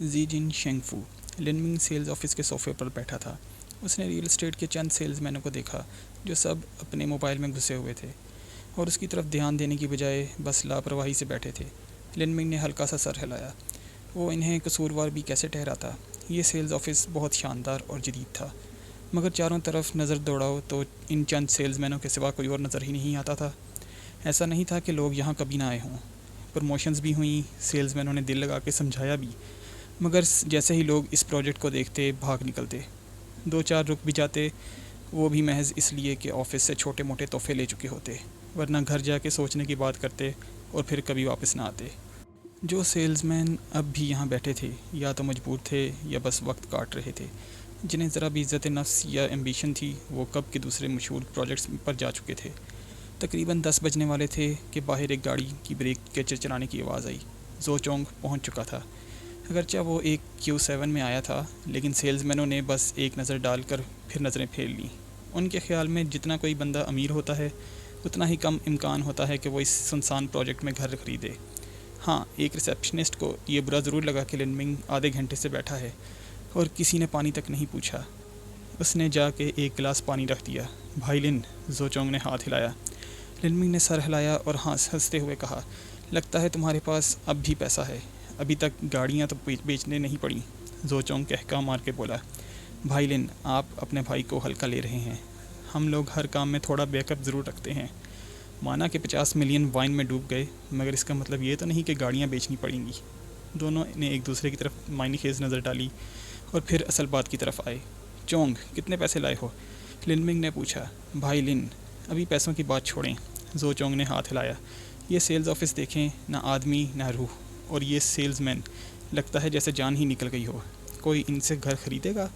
زی جن شینگفو لنمنگ sales office کے صوفے پر بیٹھا تھا۔ اس نے ریئل اسٹیٹ کے چند سیلز مینوں کو دیکھا جو سب اپنے موبائل میں گھسے ہوئے تھے اور اس کی طرف دھیان دینے کی بجائے بس لاپرواہی سے بیٹھے تھے۔ لنمنگ نے ہلکا سا سر ہلایا۔ وہ انہیں قصوروار بھی کیسے ٹھہراتا؟ یہ سیلز آفس بہت شاندار اور جدید تھا، مگر چاروں طرف نظر دوڑاؤ تو ان چند سیلز مینوں کے سوا کوئی اور نظر ہی نہیں آتا تھا۔ ایسا نہیں تھا کہ لوگ یہاں کبھی نہ آئے ہوں۔ پروموشنز بھی ہوئیں، سیلز مینوں نے دل لگا کے سمجھایا بھی، مگر جیسے ہی لوگ اس پروجیکٹ کو دیکھتے بھاگ نکلتے۔ دو چار رک بھی جاتے، وہ بھی محض اس لیے کہ آفس سے چھوٹے موٹے تحفے لے چکے ہوتے، ورنہ گھر جا کے سوچنے کی بات کرتے اور پھر کبھی واپس نہ آتے۔ جو سیلز مین اب بھی یہاں بیٹھے تھے یا تو مجبور تھے یا بس وقت کاٹ رہے تھے۔ جنہیں ذرا بھی عزت نفس یا ایمبیشن تھی وہ کب کے دوسرے مشہور پروجیکٹس پر جا چکے تھے۔ تقریباً 10 بجنے والے تھے کہ باہر ایک گاڑی کی بریک کے چرچرانے کی آواز آئی۔ زو چونگ پہنچ چکا تھا۔ اگرچہ وہ ایک Q7 میں آیا تھا، لیکن سیلز مینوں نے بس ایک نظر ڈال کر پھر نظریں پھیر لیں۔ ان کے خیال میں جتنا کوئی بندہ امیر ہوتا ہے اتنا ہی کم امکان ہوتا ہے کہ وہ اس سنسان پروجیکٹ میں گھر خریدے۔ ہاں، ایک ریسیپشنسٹ کو یہ برا ضرور لگا کہ لنمنگ آدھے گھنٹے سے بیٹھا ہے اور کسی نے پانی تک نہیں پوچھا۔ اس نے جا کے ایک گلاس پانی رکھ دیا۔ بھائی لن، زو چونگ نے ہاتھ ہلایا۔ لنمنگ نے سر ہلایا اور ہنستے ہوئے کہا، لگتا ہے تمہارے پاس اب بھی پیسہ ہے، ابھی تک گاڑیاں تو بیچنے نہیں پڑیں۔ زو چونگ کہکا مار کے بولا، بھائی لن، آپ اپنے بھائی کو ہلکا لے رہے ہیں۔ ہم لوگ ہر کام میں تھوڑا بیک اپ ضرور رکھتے ہیں۔ مانا کہ 50 ملین وائن میں ڈوب گئے، مگر اس کا مطلب یہ تو نہیں کہ گاڑیاں بیچنی پڑیں گی۔ دونوں نے ایک دوسرے کی طرف معنی خیز نظر ڈالی اور پھر اصل بات کی طرف آئے۔ چونگ، کتنے پیسے لائے ہو؟ لنمنگ نے پوچھا۔ بھائی لن، ابھی پیسوں کی بات چھوڑیں۔ زو چونگ نے ہاتھ ہلایا۔ یہ سیلز آفس دیکھیں، نہ آدمی نہ روح، اور یہ سیلز مین لگتا ہے جیسے جان ہی نکل گئی ہو۔ کوئی ان سے گھر خریدے گا؟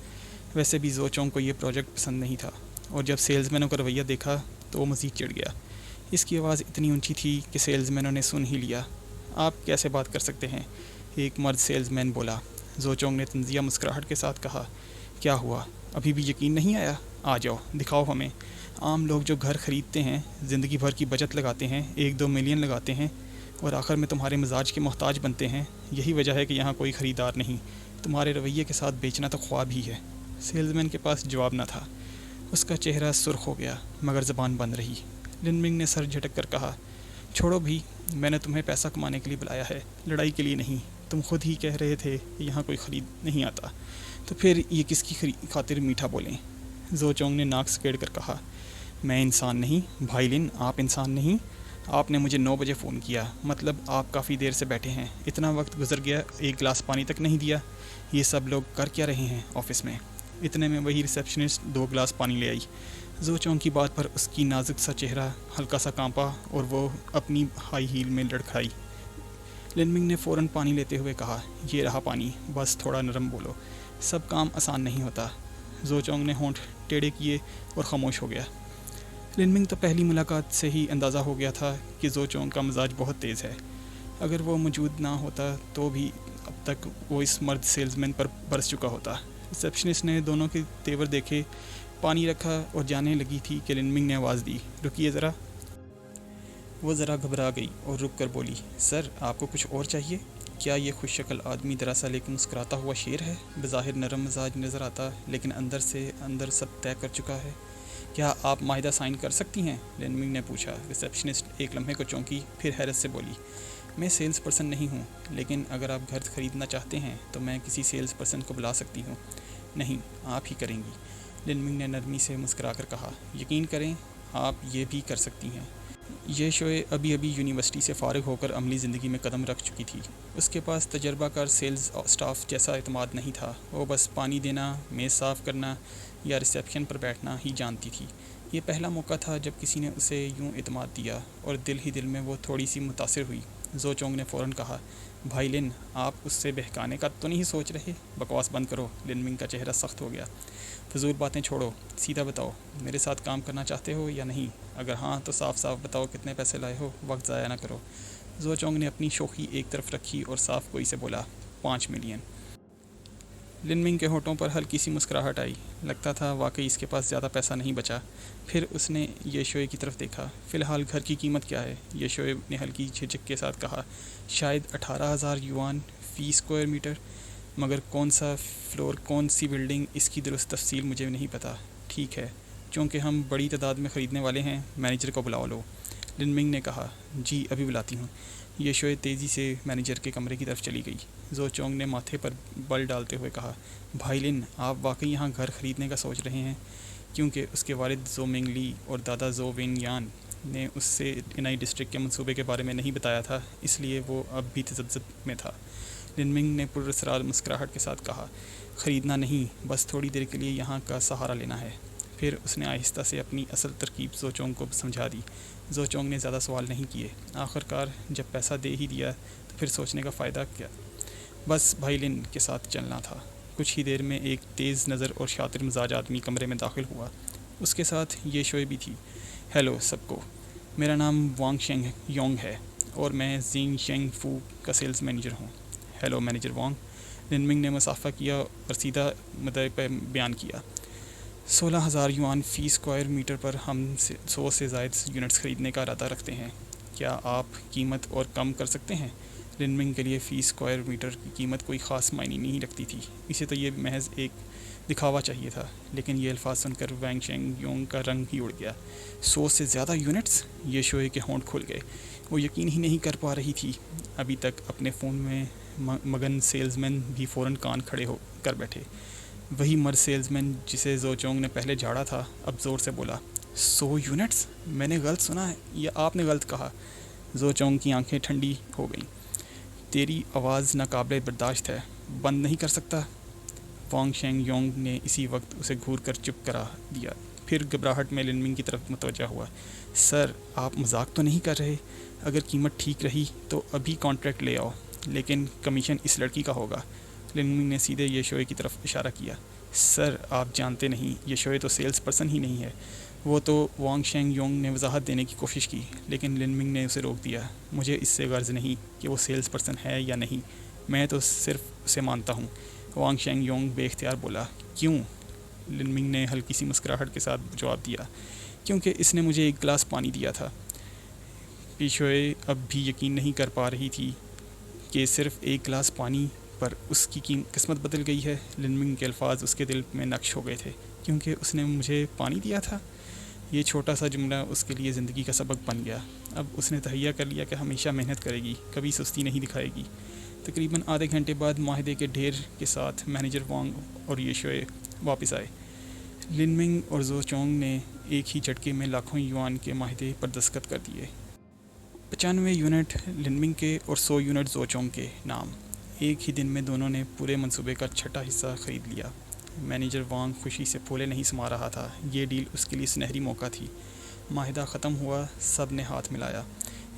ویسے بھی زو چونگ کو یہ پروجیکٹ پسند نہیں تھا، اور جب سیلز مینوں کا رویہ دیکھا تو وہ مزید چڑھ گیا۔ اس کی آواز اتنی اونچی تھی کہ سیلز مینوں نے سن ہی لیا۔ آپ کیسے بات کر سکتے ہیں؟ ایک مرد سیلز مین بولا۔ زو چونگ نے طنزیہ مسکراہٹ کے ساتھ کہا، کیا ہوا؟ ابھی بھی یقین نہیں آیا؟ آ جاؤ، دکھاؤ ہمیں۔ عام لوگ جو گھر خریدتے ہیں، زندگی بھر کی بچت لگاتے ہیں، 1-2 ملین لگاتے ہیں، اور آخر میں تمہارے مزاج کے محتاج بنتے ہیں۔ یہی وجہ ہے کہ یہاں کوئی خریدار نہیں۔ تمہارے رویے کے ساتھ بیچنا تو خواب ہی ہے۔ سیلز مین کے پاس جواب نہ تھا۔ اس کا چہرہ سرخ ہو گیا، مگر زبان بند رہی۔ لنمنگ نے سر جھٹک کر کہا، چھوڑو بھی، میں نے تمہیں پیسہ کمانے کے لیے بلایا ہے، لڑائی کے لیے نہیں۔ تم خود ہی کہہ رہے تھے کہ یہاں کوئی خرید نہیں آتا، تو پھر یہ کس کی خاطر میٹھا بولیں؟ زو چونگ نے ناک سکیڑ کر کہا، میں انسان نہیں، بھائی لن، آپ انسان نہیں۔ آپ نے مجھے 9 بجے فون کیا، مطلب آپ کافی دیر سے بیٹھے ہیں۔ اتنا وقت گزر گیا، ایک گلاس پانی تک نہیں دیا۔ یہ سب لوگ کر کیا رہے ہیں آفس میں؟ اتنے میں وہی ریسیپشنسٹ 2 گلاس پانی لے آئی۔ زو چونگ کی بات پر اس کی نازک سا چہرہ ہلکا سا کانپا اور وہ اپنی ہائی ہیل میں لڑکھڑائی۔ لنمنگ نے فوراً پانی لیتے ہوئے کہا، یہ رہا پانی، بس تھوڑا نرم بولو، سب کام آسان نہیں ہوتا۔ زو چونگ نے ہونٹ ٹیڑھے کیے اور خاموش ہو گیا۔ لنمنگ تو پہلی ملاقات سے ہی اندازہ ہو گیا تھا کہ زو چونگ کا مزاج بہت تیز ہے۔ اگر وہ موجود نہ ہوتا تو بھی اب تک وہ اس مرد سیلز مین پر برس چکا ہوتا۔ ریسیپشنسٹ نے دونوں کے تیور دیکھے، پانی رکھا اور جانے لگی تھی کہ لنمنگ نے آواز دی، رکیے ذرا۔ وہ ذرا گھبرا گئی اور رک کر بولی، سر، آپ کو کچھ اور چاہیے؟ کیا یہ خوش شکل آدمی دراصل ایک مسکراتا ہوا شیر ہے؟ بظاہر نرم مزاج نظر آتا، لیکن اندر سے اندر سب طے کر چکا ہے۔ کیا آپ معاہدہ سائن کر سکتی ہیں؟ لنمنگ نے پوچھا۔ ریسیپشنسٹ ایک لمحے کو چونکی، پھر حیرت سے بولی، میں سیلز پرسن نہیں ہوں، لیکن اگر آپ گھر خریدنا چاہتے ہیں تو میں کسی سیلز پرسن کو بلا سکتی ہوں۔ نہیں، آپ ہی کریں گی، لنمنگ نے نرمی سے مسکرا کر کہا۔ یقین کریں، آپ یہ بھی کر سکتی ہیں۔ یہ شوئے ابھی یونیورسٹی سے فارغ ہو کر عملی زندگی میں قدم رکھ چکی تھی۔ اس کے پاس تجربہ کار سیلز سٹاف جیسا اعتماد نہیں تھا۔ وہ بس پانی دینا، میز صاف کرنا یا ریسیپشن پر بیٹھنا ہی جانتی تھی۔ یہ پہلا موقع تھا جب کسی نے اسے یوں اعتماد دیا، اور دل ہی دل میں وہ تھوڑی سی متاثر ہوئی۔ زو چونگ نے فوراً کہا، بھائی لن، آپ اس سے بہکانے کا تو نہیں سوچ رہے؟ بکواس بند کرو۔ لنمنگ کا چہرہ سخت ہو گیا۔ فضول باتیں چھوڑو، سیدھا بتاؤ، میرے ساتھ کام کرنا چاہتے ہو یا نہیں؟ اگر ہاں تو صاف صاف بتاؤ کتنے پیسے لائے ہو، وقت ضائع نہ کرو۔ زو چونگ نے اپنی شوخی ایک طرف رکھی اور صاف گوئی سے بولا، 5 ملین۔ لنمنگ کے ہونٹوں پر ہلکی سی مسکراہٹ آئی۔ لگتا تھا واقعی اس کے پاس زیادہ پیسہ نہیں بچا۔ پھر اس نے یہ شوئے کی طرف دیکھا۔ فی الحال گھر کی قیمت کیا ہے؟ یہ شوئے نے ہلکی جھجک کے ساتھ کہا، شاید 18,000 یوان فی اسکوائر میٹر۔ مگر کون سا فلور، کون سی بلڈنگ، اس کی درست تفصیل مجھے نہیں پتہ۔ ٹھیک ہے، چونکہ ہم بڑی تعداد میں خریدنے والے ہیں، مینیجر کو بلاؤ لو، لن منگ نے کہا۔ جی ابھی بلاتی ہوں۔ یہ شوئے تیزی سے مینیجر کے کمرے کی طرف چلی گئی۔ زو چونگ نے ماتھے پر بل ڈالتے ہوئے کہا، بھائی لن، آپ واقعی یہاں گھر خریدنے کا سوچ رہے ہیں؟ کیونکہ اس کے والد زو منگ لی اور دادا زو ونگ یان نے اس سے انائی ڈسٹرکٹ کے منصوبے کے بارے میں نہیں بتایا تھا، اس لیے وہ اب بھی تذبذب میں تھا۔ لن منگ نے پراسرار مسکراہٹ کے ساتھ کہا، خریدنا نہیں، بس تھوڑی دیر کے لیے یہاں کا سہارا لینا ہے۔ پھر اس نے آہستہ سے اپنی اصل ترکیب زو چونگ کو سمجھا دی۔ زو چونگ نے زیادہ سوال نہیں کیے۔ آخر کار جب پیسہ دے ہی دیا تو پھر سوچنے کا فائدہ کیا؟ بس بھائی لن کے ساتھ چلنا تھا۔ کچھ ہی دیر میں ایک تیز نظر اور شاطر مزاج آدمی کمرے میں داخل ہوا۔ اس کے ساتھ یہ شوئے بھی تھی۔ ہیلو سب کو، میرا نام وانگ شینگ یونگ ہے اور میں زینگ شینگ فو کا سیلز مینیجر ہوں۔ ہیلو مینیجر وانگ، لن منگ نے مصافحہ کیا اور سیدھا مدعے پہ بیان کیا۔ 16,000 یوان فی اسکوائر میٹر پر ہم 100 سے زائد یونٹس خریدنے کا ارادہ رکھتے ہیں۔ کیا آپ قیمت اور کم کر سکتے ہیں؟ لن منگ کے لیے فی اسکوائر میٹر کی قیمت کوئی خاص معنی نہیں رکھتی تھی، اسے تو یہ محض ایک دکھاوا چاہیے تھا، لیکن یہ الفاظ سن کر وانگ شینگ یونگ کا رنگ ہی اڑ گیا۔ 100 سے زیادہ یونٹس؟ یہ شوئے کے ہونٹ کھل گئے۔ وہ یقین ہی نہیں کر پا رہی تھی۔ ابھی تک اپنے فون میں مگن سیلز مین بھی فوراً کان کھڑے ہو کر بیٹھے۔ وہی مرد سیلز مین جسے زو چونگ نے پہلے جھاڑا تھا اب زور سے بولا، 100 یونٹس؟ میں نے غلط سنا ہے یا آپ نے غلط کہا؟ زو چونگ کی آنکھیں ٹھنڈی ہو گئیں۔ تیری آواز ناقابل برداشت ہے، بند نہیں کر سکتا؟ وانگ شینگ یونگ نے اسی وقت اسے گھور کر چپ کرا دیا، پھر گھبراہٹ میں لن منگ کی طرف متوجہ ہوا۔ سر، آپ مذاق تو نہیں کر رہے؟ اگر قیمت ٹھیک رہی تو ابھی کانٹریکٹ لے آؤ، لیکن کمیشن اس لڑکی کا ہوگا۔ لن منگ نے سیدھے یہ شوئے کی طرف اشارہ کیا۔ سر، آپ جانتے نہیں، یہ شوئے تو سیلز پرسن ہی نہیں ہے۔ وہ تو وانگ شینگ یونگ نے وضاحت دینے کی کوشش کی، لیکن لن منگ نے اسے روک دیا۔ مجھے اس سے غرض نہیں کہ وہ سیلز پرسن ہے یا نہیں، میں تو صرف اسے مانتا ہوں۔ وانگ شینگ یونگ بے اختیار بولا۔ کیوں؟ لن منگ نے ہلکی سی مسکراہٹ کے ساتھ جواب دیا، کیونکہ اس نے مجھے ایک گلاس پانی دیا تھا۔ پیشوئے اب بھی یقین نہیں کر پا رہی تھی کہ صرف ایک گلاس پانی پر اس کی قسمت بدل گئی ہے۔ لن منگ کے الفاظ اس کے دل میں نقش ہو گئے تھے۔ کیونکہ اس نے مجھے پانی دیا تھا؟ یہ چھوٹا سا جملہ اس کے لیے زندگی کا سبق بن گیا۔ اب اس نے تہیہ کر لیا کہ ہمیشہ محنت کرے گی، کبھی سستی نہیں دکھائے گی۔ تقریباً آدھے گھنٹے بعد معاہدے کے ڈھیر کے ساتھ مینیجر وانگ اور یہ شوئے واپس آئے۔ لن منگ اور زو چونگ نے ایک ہی جھٹکے میں لاکھوں یوان کے معاہدے پر دستخط کر دیے۔ 95 یونٹ لن منگ کے اور 100 یونٹ زو چونگ کے نام۔ ایک ہی دن میں دونوں نے پورے منصوبے کا چھٹا حصہ خرید لیا۔ مینیجر وانگ خوشی سے پھولے نہیں سما رہا تھا۔ یہ ڈیل اس کے لیے سنہری موقع تھی۔ معاہدہ ختم ہوا، سب نے ہاتھ ملایا۔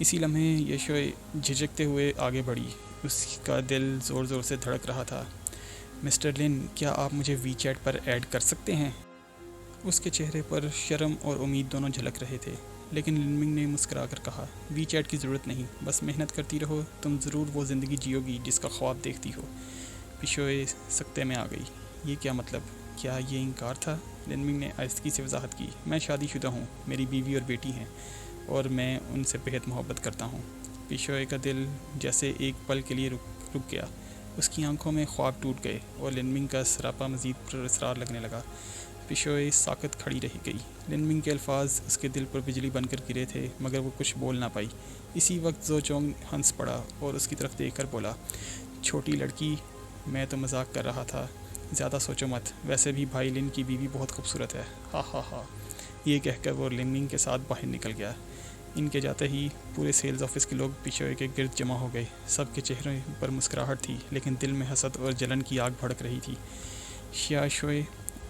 اسی لمحے یہ شوئے جھجکتے ہوئے آگے بڑھی، اس کا دل زور زور سے دھڑک رہا تھا۔ مسٹر لن، کیا آپ مجھے وی چیٹ پر ایڈ کر سکتے ہیں؟ اس کے چہرے پر شرم اور امید دونوں جھلک رہے تھے، لیکن لن منگ نے مسکرا کر کہا، وی چیٹ کی ضرورت نہیں، بس محنت کرتی رہو، تم ضرور وہ زندگی جیو گی جس کا خواب دیکھتی ہو۔ پیشوئے سکتے میں آ گئی۔ یہ کیا مطلب؟ کیا یہ انکار تھا؟ لن منگ نے آہستگی سے وضاحت کی، میں شادی شدہ ہوں، میری بیوی اور بیٹی ہیں، اور میں ان سے بہت محبت کرتا ہوں۔ پیشوئے کا دل جیسے ایک پل کے لیے رک گیا۔ اس کی آنکھوں میں خواب ٹوٹ گئے اور لن منگ کا سراپا مزید پراسرار لگنے لگا۔ پیشوئے ساکت کھڑی رہ گئی۔ لن منگ کے الفاظ اس کے دل پر بجلی بن کر گرے تھے، مگر وہ کچھ بول نہ پائی۔ اسی وقت زو چونگ ہنس پڑا اور اس کی طرف دیکھ کر بولا، چھوٹی لڑکی، میں تو مذاق کر رہا تھا، زیادہ سوچو مت، ویسے بھی بھائی لن کی بیوی بہت خوبصورت ہے، ہا ہا ہا۔ یہ کہہ کر وہ لن منگ کے ساتھ باہر نکل گیا۔ ان کے جاتے ہی پورے سیلز آفس کے لوگ پیشوئے کے گرد جمع ہو گئے۔ سب کے چہروں پر مسکراہٹ تھی، لیکن دل میں حسد اور جلن کی آگ بھڑک رہی تھی۔ شیا شوئے،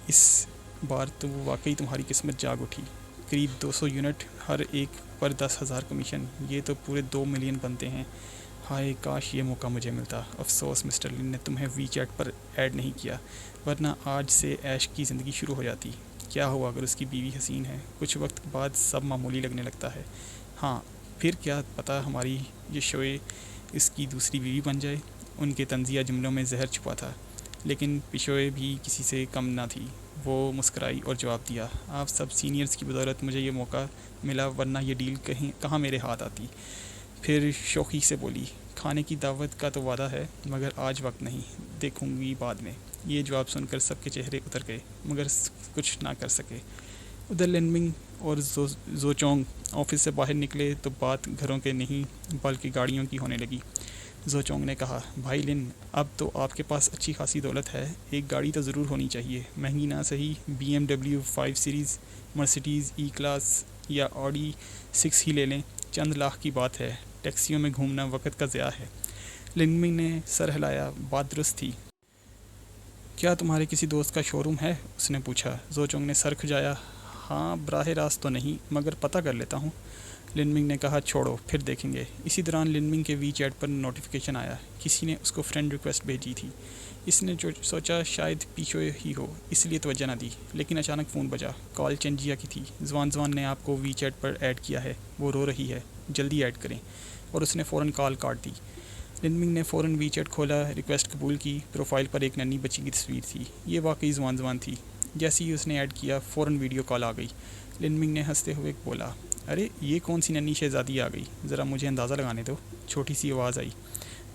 اس بار تو واقعی تمہاری قسمت جاگ اٹھی۔ قریب 200 یونٹ، ہر ایک پر 10,000 کمیشن، یہ تو پورے 2 ملین بنتے ہیں۔ ہائے کاش یہ موقع مجھے ملتا۔ افسوس مسٹر لن نے تمہیں وی چیٹ پر ایڈ نہیں کیا، ورنہ آج سے ایش کی زندگی شروع ہو جاتی۔ کیا ہوا اگر اس کی بیوی حسین ہے؟ کچھ وقت بعد سب معمولی لگنے لگتا ہے۔ ہاں، پھر کیا پتہ ہماری یہ شوئے اس کی دوسری بیوی بن جائے۔ ان کے طنزیہ جملوں میں زہر چھپا تھا، لیکن پیشوئے بھی کسی سے کم نہ تھی۔ وہ مسکرائی اور جواب دیا، آپ سب سینئرز کی بدولت مجھے یہ موقع ملا، ورنہ یہ ڈیل کہاں میرے ہاتھ آتی۔ پھر شوخی سے بولی، کھانے کی دعوت کا تو وعدہ ہے مگر آج وقت نہیں، دیکھوں گی بعد میں۔ یہ جواب سن کر سب کے چہرے اتر گئے مگر کچھ نہ کر سکے۔ ادھر لن منگ اور زو چونگ آفس سے باہر نکلے تو بات گھروں کے نہیں بلکہ گاڑیوں کی ہونے لگی۔ زو چونگ نے کہا، بھائی لن، اب تو آپ کے پاس اچھی خاصی دولت ہے، ایک گاڑی تو ضرور ہونی چاہیے، مہنگی نہ صحیح BMW 5 سیریز، مرسیڈیز ای کلاس یا آڈی 6 ہی لے لیں، چند لاکھ کی بات ہے، ٹیکسیوں میں گھومنا وقت کا ضیاع ہے۔ لن منگ نے سر ہلایا، بات درست تھی۔ کیا تمہارے کسی دوست کا شو روم ہے؟ اس نے پوچھا۔ زو چونگ نے سر کھجایا، ہاں براہ راست تو نہیں مگر پتہ کر لیتا ہوں۔ لن منگ نے کہا، چھوڑو پھر دیکھیں گے۔ اسی دوران لن منگ کے وی چیٹ پر نوٹیفیکیشن آیا، کسی نے اس کو فرینڈ ریکویسٹ بھیجی تھی۔ اس نے سوچا شاید پیچھو ہی ہو، اس لیے توجہ نہ دی، لیکن اچانک فون بجا۔ کال چنجیا کی تھی۔ زوان نے آپ کو وی چیٹ پر ایڈ کیا ہے، وہ رو رہی ہے، جلدی ایڈ کریں، اور اس نے فوراً کال کاٹ دی۔ لن منگ نے فوراً وی چیٹ کھولا، ریکویسٹ قبول کی۔ پروفائل پر ایک ننھی بچی کی تصویر تھی، یہ واقعی زوان تھی۔ جیسے ہی اس نے ایڈ کیا فوراً ویڈیو کال آ گئی۔ لن منگ نے ہنستے ہوئے بولا، ارے یہ کون سی ننھی شہزادی آ گئی، ذرا مجھے اندازہ لگانے دو۔ چھوٹی سی آواز آئی،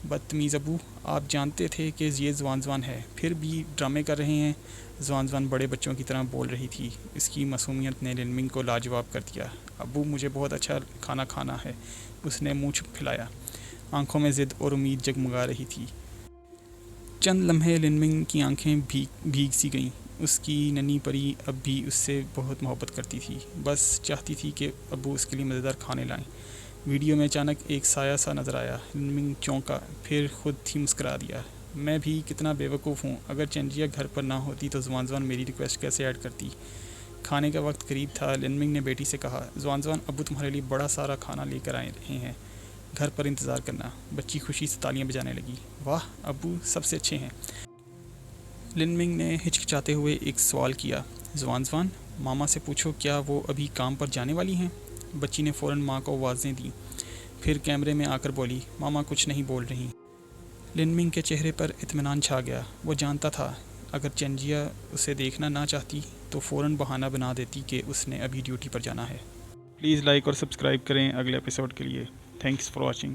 بدتمیز ابو، آپ جانتے تھے کہ یہ زوان ہے، پھر بھی ڈرامے کر رہے ہیں۔ زوان بڑے بچوں کی طرح بول رہی تھی۔ اس کی معصومیت نے لن منگ کو لاجواب کر دیا۔ ابو مجھے بہت اچھا کھانا کھانا ہے، اس نے منہ پھیلایا۔ آنکھوں میں ضد اور امید جگمگا رہی تھی۔ چند لمحے لن منگ کی آنکھیں بھیگ سی گئیں۔ اس کی ننھی پری اب بھی اس سے بہت محبت کرتی تھی، بس چاہتی تھی کہ ابو اس کے لیے مزیدار کھانے لائیں۔ ویڈیو میں اچانک ایک سایہ سا نظر آیا۔ لن منگ چونکا، پھر خود ہی مسکرا دیا۔ میں بھی کتنا بے وقوف ہوں، اگر چنجیا گھر پر نہ ہوتی تو زوان میری ریکویسٹ کیسے ایڈ کرتی۔ کھانے کا وقت قریب تھا۔ لن منگ نے بیٹی سے کہا، زوان ابو تمہارے لیے بڑا سارا کھانا لے کر آئے رہے ہیں، گھر پر انتظار کرنا۔ بچی خوشی سے تالیاں بجانے لگی، واہ ابو سب سے اچھے ہیں۔ لن منگ نے ہچکچاتے ہوئے ایک سوال کیا، زوان ماما سے پوچھو کیا وہ ابھی کام پر جانے والی ہیں؟ بچی نے فوراً ماں کو آوازیں دیں، پھر کیمرے میں آ کر بولی، ماما کچھ نہیں بول رہی۔ لن منگ کے چہرے پر اطمینان چھا گیا۔ وہ جانتا تھا اگر چنجیا اسے دیکھنا نہ چاہتی تو فوراً بہانہ بنا دیتی کہ اس نے ابھی ڈیوٹی پر جانا ہے۔ پلیز لائک اور سبسکرائب کریں اگلے ایپیسوڈ کے لیے۔ Thanks for watching.